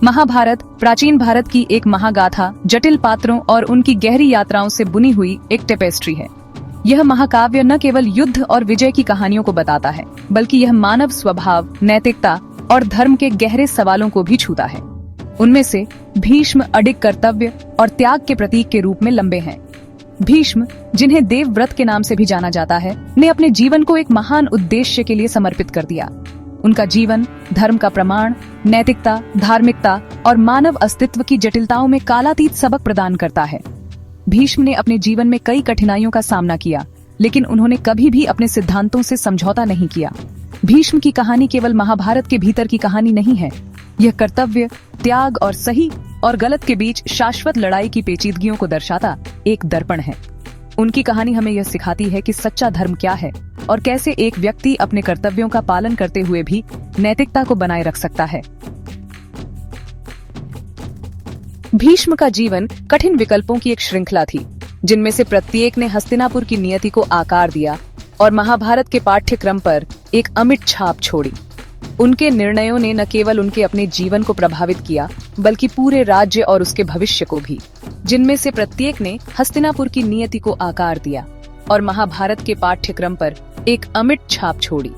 महाभारत प्राचीन भारत की एक महागाथा, जटिल पात्रों और उनकी गहरी यात्राओं से बुनी हुई एक टेपेस्ट्री है। यह महाकाव्य न केवल युद्ध और विजय की कहानियों को बताता है, बल्कि यह मानव स्वभाव, नैतिकता और धर्म के गहरे सवालों को भी छूता है। उनमें से भीष्म अडिग कर्तव्य और त्याग के प्रतीक के रूप में लंबे हैं। भीष्म, जिन्हें देवव्रत के नाम से भी जाना जाता है, ने अपने जीवन को एक महान उद्देश्य के लिए समर्पित कर दिया। उनका जीवन धर्म का प्रमाण, नैतिकता, धार्मिकता और मानव अस्तित्व की जटिलताओं में कालातीत सबक प्रदान करता है। भीष्म ने अपने जीवन में कई कठिनाइयों का सामना किया, लेकिन उन्होंने कभी भी अपने सिद्धांतों से समझौता नहीं किया। भीष्म की कहानी केवल महाभारत के भीतर की कहानी नहीं है। यह कर्तव्य, त्याग और सही और गलत के बीच शाश्वत लड़ाई की पेचीदगियों को दर्शाता एक दर्पण है। उनकी कहानी हमें यह सिखाती है कि सच्चा धर्म क्या है और कैसे एक व्यक्ति अपने कर्तव्यों का पालन करते हुए भी नैतिकता को बनाए रख सकता है। भीष्म का जीवन कठिन विकल्पों की एक श्रृंखला थी, जिनमें से प्रत्येक ने हस्तिनापुर की नियति को आकार दिया और महाभारत के पाठ्यक्रम पर एक अमिट छाप छोड़ी। उनके निर्णयों ने न केवल उनके अपने जीवन को प्रभावित किया, बल्कि पूरे राज्य और उसके भविष्य को भी, जिनमें से प्रत्येक ने हस्तिनापुर की नियति को आकार दिया और महाभारत के पाठ्यक्रम पर एक अमिट छाप छोड़ी।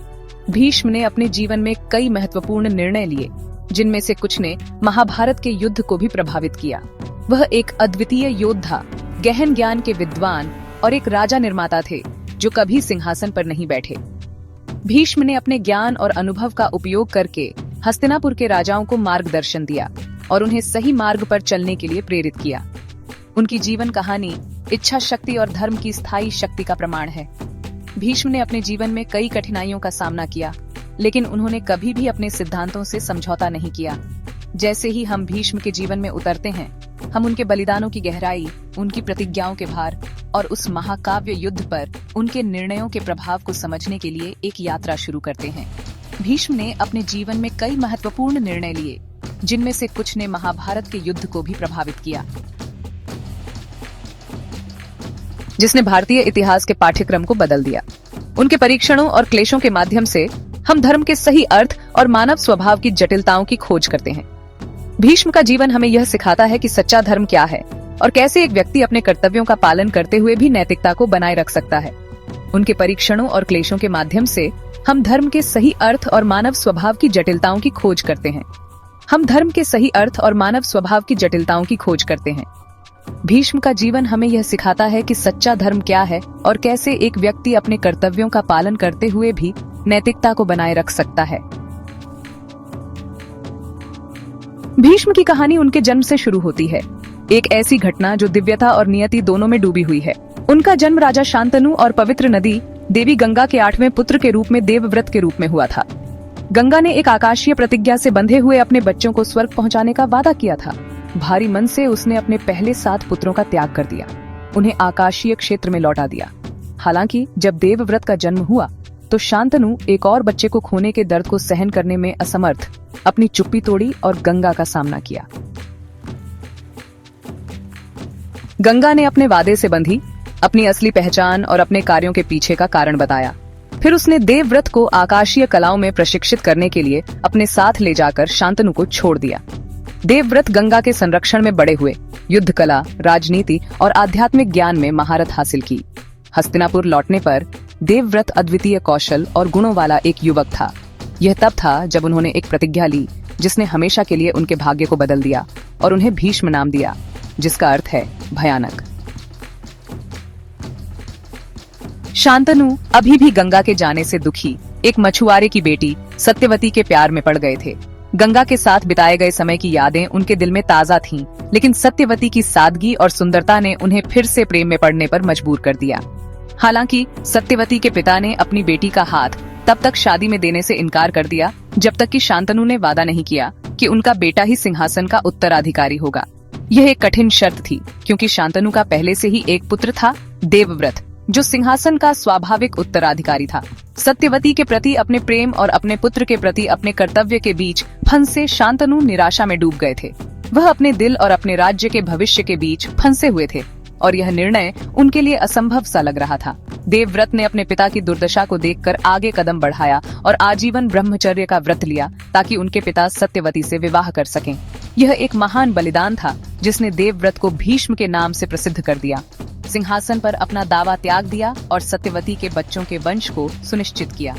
भीष्म ने अपने जीवन में कई महत्वपूर्ण निर्णय लिए, जिनमें से कुछ ने महाभारत के युद्ध को भी प्रभावित किया। वह एक अद्वितीय योद्धा, गहन ज्ञान के विद्वान और एक राजा निर्माता थे, जो कभी सिंहासन पर नहीं बैठे। भीष्म ने अपने ज्ञान और अनुभव का उपयोग करके हस्तिनापुर के राजाओं को मार्गदर्शन दिया और उन्हें सही मार्ग पर चलने के लिए प्रेरित किया। उनकी जीवन कहानी इच्छा शक्ति और धर्म की स्थायी शक्ति का प्रमाण है। भीष्म ने अपने जीवन में कई कठिनाइयों का सामना किया, लेकिन उन्होंने कभी भी अपने सिद्धांतों से समझौता नहीं किया। जैसे ही हम भीष्म के जीवन में उतरते हैं, हम उनके बलिदानों की गहराई, उनकी प्रतिज्ञाओं के भार और उस महाकाव्य युद्ध पर उनके निर्णयों के प्रभाव को समझने के लिए एक यात्रा शुरू करते हैं। भीष्म ने अपने जीवन में कई महत्वपूर्ण निर्णय लिए, जिनमें से कुछ ने महाभारत के युद्ध को भी प्रभावित किया, जिसने भारतीय इतिहास के पाठ्यक्रम को बदल दिया। उनके परीक्षणों और क्लेशों के माध्यम से हम धर्म के सही अर्थ और मानव स्वभाव की जटिलताओं की खोज करते हैं। भीष्म का जीवन हमें यह सिखाता है कि सच्चा धर्म क्या है और कैसे एक व्यक्ति अपने कर्तव्यों का पालन करते हुए भी नैतिकता को बनाए रख सकता है। उनके परीक्षणों और क्लेशों के माध्यम से हम धर्म के सही अर्थ और मानव स्वभाव की जटिलताओं की खोज करते हैं। हम धर्म के सही अर्थ और मानव स्वभाव की जटिलताओं की खोज करते हैं। भीष्म का जीवन हमें यह सिखाता है कि सच्चा धर्म क्या है और कैसे एक व्यक्ति अपने कर्तव्यों का पालन करते हुए भी नैतिकता को बनाए रख सकता है। भीष्म की कहानी उनके जन्म से शुरू होती है, एक ऐसी घटना जो दिव्यता और नियति दोनों में डूबी हुई है। उनका जन्म राजा शांतनु और पवित्र नदी देवी गंगा के 8वें पुत्र के रूप में देवव्रत के रूप में हुआ था। गंगा ने एक आकाशीय प्रतिज्ञा से बंधे हुए अपने बच्चों को स्वर्ग पहुंचाने का वादा किया था। भारी मन से उसने अपने पहले 7 पुत्रों का त्याग कर दिया, उन्हें आकाशीय क्षेत्र में लौटा दिया। हालांकि जब देवव्रत का जन्म हुआ तो शांतनु एक और बच्चे को खोने के दर्द को सहन करने में असमर्थ अपनी चुप्पी तोड़ी और गंगा का सामना किया। गंगा ने अपने वादे से बंधी, अपनी असली पहचान और अपने कार्यों के पीछे का कारण बताया। फिर उसने देवव्रत को आकाशीय कलाओं में प्रशिक्षित करने के लिए अपने साथ ले जाकर शांतनु को छोड़ दिया। देवव्रत गंगा के संरक्षण में बड़े हुए, युद्ध कला, राजनीति और आध्यात्मिक ज्ञान में महारत हासिल की। हस्तिनापुर लौटने पर देवव्रत अद्वितीय कौशल और गुणों वाला एक युवक था। यह तब था जब उन्होंने एक प्रतिज्ञा ली, जिसने हमेशा के लिए उनके भाग्य को बदल दिया और उन्हें भीष्म नाम दिया, जिसका अर्थ है भयानक। शांतनु अभी भी गंगा के जाने से दुखी एक मछुआरे की बेटी सत्यवती के प्यार में पड़ गए थे। गंगा के साथ बिताए गए समय की यादें उनके दिल में ताजा थीं, लेकिन सत्यवती की सादगी और सुंदरता ने उन्हें फिर से प्रेम में पड़ने पर मजबूर कर दिया। हालांकि सत्यवती के पिता ने अपनी बेटी का हाथ तब तक शादी में देने से इनकार कर दिया, जब तक कि शांतनु ने वादा नहीं किया कि उनका बेटा ही सिंहासन का उत्तराधिकारी होगा। यह एक कठिन शर्त थी, क्योंकि शांतनु का पहले से ही एक पुत्र था, देवव्रत, जो सिंहासन का स्वाभाविक उत्तराधिकारी था। सत्यवती के प्रति अपने प्रेम और अपने पुत्र के प्रति अपने कर्तव्य के बीच फंसे शांतनु निराशा में डूब गए थे। वह अपने दिल और अपने राज्य के भविष्य के बीच फंसे हुए थे और यह निर्णय उनके लिए असंभव सा लग रहा था। देवव्रत ने अपने पिता की दुर्दशा को देखकर आगे कदम बढ़ाया और आजीवन ब्रह्मचर्य का व्रत लिया, ताकि उनके पिता सत्यवती से विवाह कर सकें। यह एक महान बलिदान था जिसने देवव्रत को भीष्म के नाम से प्रसिद्ध कर दिया, सिंहासन पर अपना दावा त्याग दिया और सत्यवती के बच्चों के वंश को सुनिश्चित किया।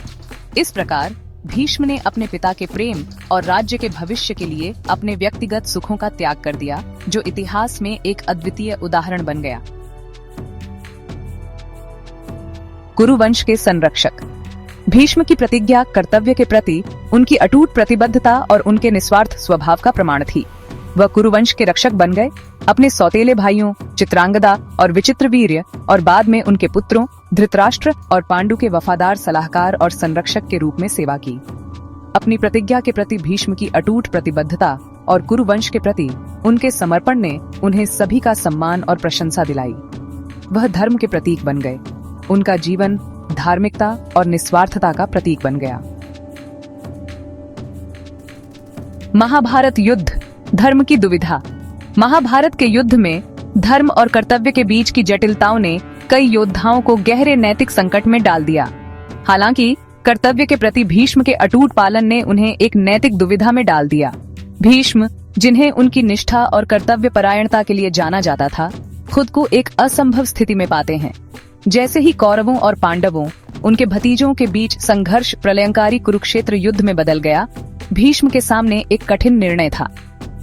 इस प्रकार भीष्म ने अपने पिता के प्रेम और राज्य के भविष्य के लिए अपने व्यक्तिगत सुखों का त्याग कर दिया, जो इतिहास में एक अद्वितीय उदाहरण बन गया। कुरुवंश के संरक्षक। भीष्म की प्रतिज्ञा कर्तव्य के प्रति उनकी अटूट प्रतिबद्धता और उनके निस्वार्थ स्वभाव का प्रमाण थी। वह कुरुवंश के रक्षक बन गए, अपने सौतेले भाइयों चित्रांगदा और विचित्रवीर्य और बाद में उनके पुत्रों धृतराष्ट्र और पांडु के वफादार सलाहकार और संरक्षक के रूप में सेवा की। अपनी प्रतिज्ञा के प्रति भीष्म की अटूट प्रतिबद्धता और कुरुवंश के प्रति उनके समर्पण ने उन्हें सभी का सम्मान और प्रशंसा दिलाई। वह धर्म के प्रतीक बन गए। उनका जीवन धार्मिकता और निस्वार्थता का प्रतीक बन गया। महाभारत युद्ध, धर्म की दुविधा। महाभारत के युद्ध में धर्म और कर्तव्य के बीच की जटिलताओं ने कई योद्धाओं को गहरे नैतिक संकट में डाल दिया। हालांकि कर्तव्य के प्रति भीष्म के अटूट पालन ने उन्हें एक नैतिक दुविधा में डाल दिया। भीष्म, जिन्हें उनकी निष्ठा और कर्तव्य परायणता के लिए जाना जाता था, खुद को एक असंभव स्थिति में पाते हैं। जैसे ही कौरवों और पांडवों, उनके भतीजों के बीच संघर्ष प्रलयंकारी कुरुक्षेत्र युद्ध में बदल गया, भीष्म के सामने एक कठिन निर्णय था।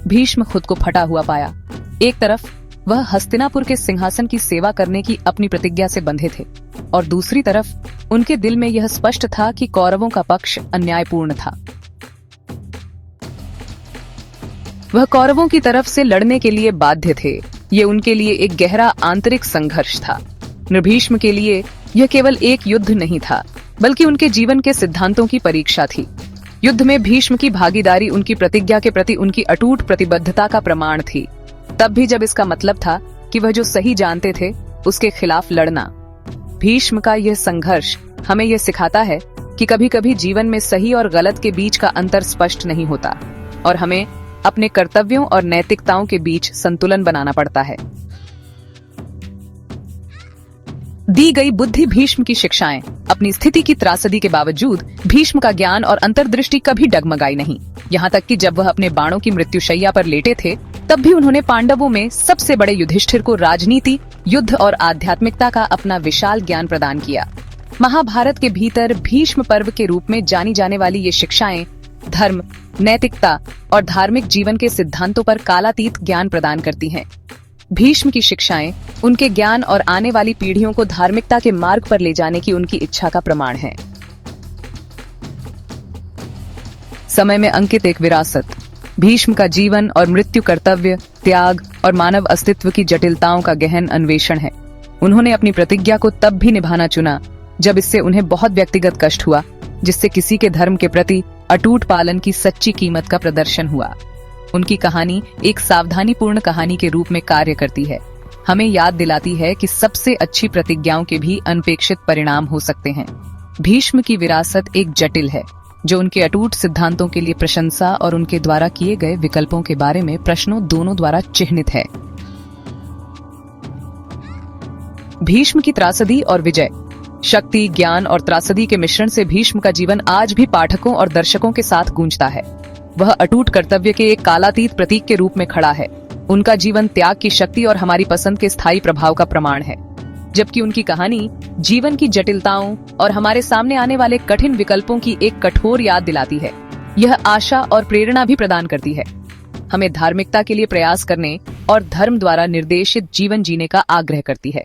भीष्म खुद को फटा हुआ पाया। एक तरफ वह हस्तिनापुर के सिंहासन की सेवा करने की अपनी प्रतिज्ञा से बंधे थे और दूसरी तरफ उनके दिल में यह स्पष्ट था कि कौरवों का पक्ष अन्यायपूर्ण था। वह कौरवों की तरफ से लड़ने के लिए बाध्य थे। ये उनके लिए एक गहरा आंतरिक संघर्ष था। भीष्म के लिए यह केवल एक युद्ध नहीं था, बल्कि उनके जीवन के सिद्धांतों की परीक्षा थी। युद्ध में भीष्म की भागीदारी उनकी प्रतिज्ञा के प्रति उनकी अटूट प्रतिबद्धता का प्रमाण थी, तब भी जब इसका मतलब था कि वह जो सही जानते थे उसके खिलाफ लड़ना। भीष्म का यह संघर्ष हमें यह सिखाता है कि कभी-कभी जीवन में सही और गलत के बीच का अंतर स्पष्ट नहीं होता और हमें अपने कर्तव्यों और नैतिकताओं के बीच संतुलन बनाना पड़ता है। दी गई बुद्धि। भीष्म की शिक्षाएं। अपनी स्थिति की त्रासदी के बावजूद भीष्म का ज्ञान और अंतर्दृष्टि कभी डगमगाई नहीं। यहाँ तक कि जब वह अपने बाणों की मृत्युशैया पर लेटे थे, तब भी उन्होंने पांडवों में सबसे बड़े युधिष्ठिर को राजनीति, युद्ध और आध्यात्मिकता का अपना विशाल ज्ञान प्रदान किया। महाभारत के भीतर भीष्म पर्व के रूप में जानी जाने वाली ये शिक्षाएं धर्म, नैतिकता और धार्मिक जीवन के सिद्धांतों पर कालातीत ज्ञान प्रदान करती हैं। भीष्म की शिक्षाएं उनके ज्ञान और आने वाली पीढ़ियों को धार्मिकता के मार्ग पर ले जाने की उनकी इच्छा का प्रमाण है। समय में अंकित एक विरासत। भीष्म का जीवन और मृत्यु कर्तव्य, त्याग और मानव अस्तित्व की जटिलताओं का गहन अन्वेषण है। उन्होंने अपनी प्रतिज्ञा को तब भी निभाना चुना जब इससे उन्हें बहुत व्यक्तिगत कष्ट हुआ, जिससे किसी के धर्म के प्रति अटूट पालन की सच्ची कीमत का प्रदर्शन हुआ। उनकी कहानी एक सावधानीपूर्ण कहानी के रूप में कार्य करती है, हमें याद दिलाती है कि सबसे अच्छी प्रतिज्ञाओं के भी अनपेक्षित परिणाम हो सकते हैं। भीष्म की विरासत एक जटिल है, जो उनके अटूट सिद्धांतों के लिए प्रशंसा और उनके द्वारा किए गए विकल्पों के बारे में प्रश्नों दोनों द्वारा चिह्नित है। भीष्म की त्रासदी और विजय। शक्ति, ज्ञान और त्रासदी के मिश्रण से भीष्म का जीवन आज भी पाठकों और दर्शकों के साथ गूंजता है। वह अटूट कर्तव्य के एक कालातीत प्रतीक के रूप में खड़ा है। उनका जीवन त्याग की शक्ति और हमारी पसंद के स्थायी प्रभाव का प्रमाण है, जबकि उनकी कहानी जीवन की जटिलताओं और हमारे सामने आने वाले कठिन विकल्पों की एक कठोर याद दिलाती है। यह आशा और प्रेरणा भी प्रदान करती है, हमें धार्मिकता के लिए प्रयास करने और धर्म द्वारा निर्देशित जीवन जीने का आग्रह करती है।